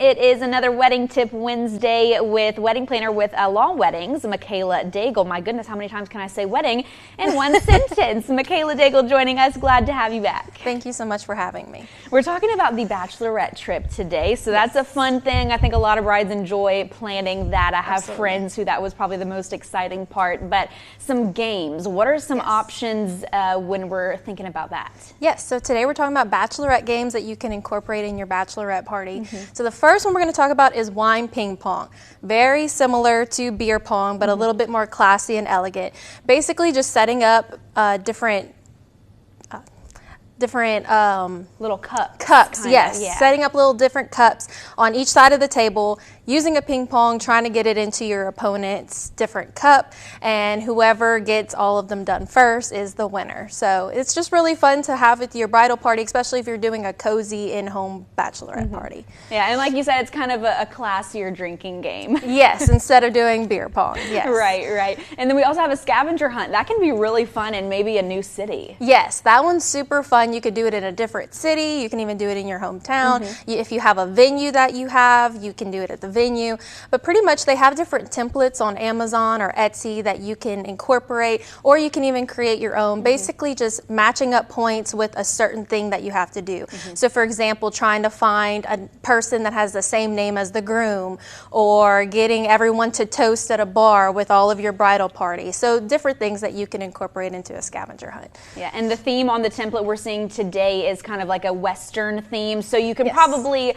It is another Wedding Tip Wednesday with wedding planner with Law Weddings, Michela Daigle. My goodness, how many times can I say wedding in one sentence? Michela Daigle joining us. Glad to have you back. Thank you so much for having me. We're talking about the bachelorette trip today, so that's a fun thing. I think a lot of brides enjoy planning that. I have friends who that was probably the most exciting part, but some games. What are some options when we're thinking about that? Yes, so today we're talking about bachelorette games that you can incorporate in your bachelorette party. So the first one we're going to talk about is wine ping pong. Very similar to beer pong, but a little bit more classy and elegant. Basically just setting up different little cups, yes. Setting up little different cups on each side of the table, using a ping pong, trying to get it into your opponent's different cup, and whoever gets all of them done first is the winner. So it's just really fun to have with your bridal party, especially if you're doing a cozy in-home bachelorette party. Yeah, and like you said, it's kind of a classier drinking game. Yes, instead of doing beer pong. Yes. Right. And then we also have a scavenger hunt. That can be really fun in maybe a new city. Yes, that one's super fun. You could do it in a different city. You can even do it in your hometown. If you have a venue that you can do it at the venue. But pretty much they have different templates on Amazon or Etsy that you can incorporate, or you can even create your own, basically just matching up points with a certain thing that you have to do. So for example, trying to find a person that has the same name as the groom, or getting everyone to toast at a bar with all of your bridal party. So different things that you can incorporate into a scavenger hunt. Yeah, and the theme on the template we're seeing today is kind of like a Western theme, so you can probably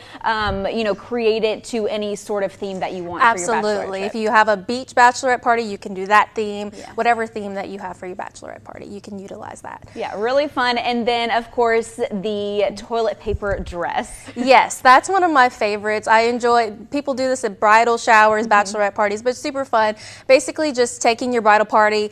create it to any sort of theme that you want. Absolutely. For your bachelorette trip. If you have a beach bachelorette party, you can do that theme. Whatever theme that you have for your bachelorette party, you can utilize that. Yeah, really fun. And then of course the toilet paper dress. Yes, that's one of my favorites. I enjoy, people do this at bridal showers, bachelorette parties, but super fun. Basically just taking your bridal party,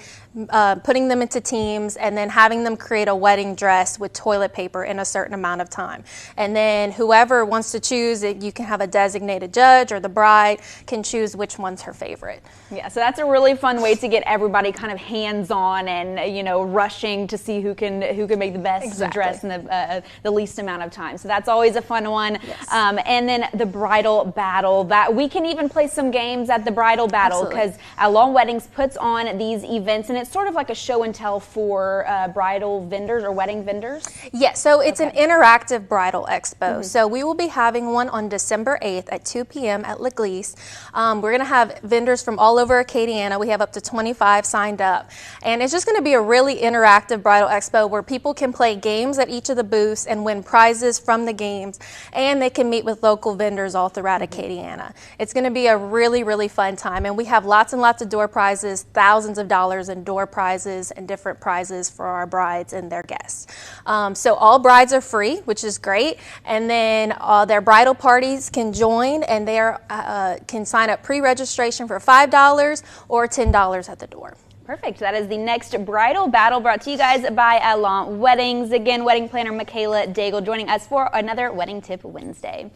putting them into teams, and then having them create a wedding dress with toilet paper in a certain amount of time. And then whoever wants to choose it, you can have a designated judge, or the bride can choose which one's her favorite. Yeah, so that's a really fun way to get everybody kind of hands-on and rushing to see who can make the best dress in the least amount of time. So that's always a fun one. Yes. And then the bridal battle, that we can even play some games at the bridal battle, because Law Weddings puts on these events, and it's sort of like a show and tell for bridal vendors or wedding vendors. Yes, so it's an interactive bridal expo. So we will be having one on December 8th at 2 p.m. at L'Eglise. We're going to have vendors from all over Acadiana. We have up to 25 signed up. And it's just going to be a really interactive bridal expo where people can play games at each of the booths and win prizes from the games. And they can meet with local vendors all throughout Acadiana. It's going to be a really, really fun time. And we have lots and lots of door prizes, thousands of dollars in door prizes and different prizes for our brides and their guests. So all brides are free, which is great. And then their bridal parties can join, and they can sign up pre-registration for $5 or $10 at the door. Perfect. That is the next bridal battle, brought to you guys by Law Weddings. Again, wedding planner Michela Daigle joining us for another Wedding Tip Wednesday.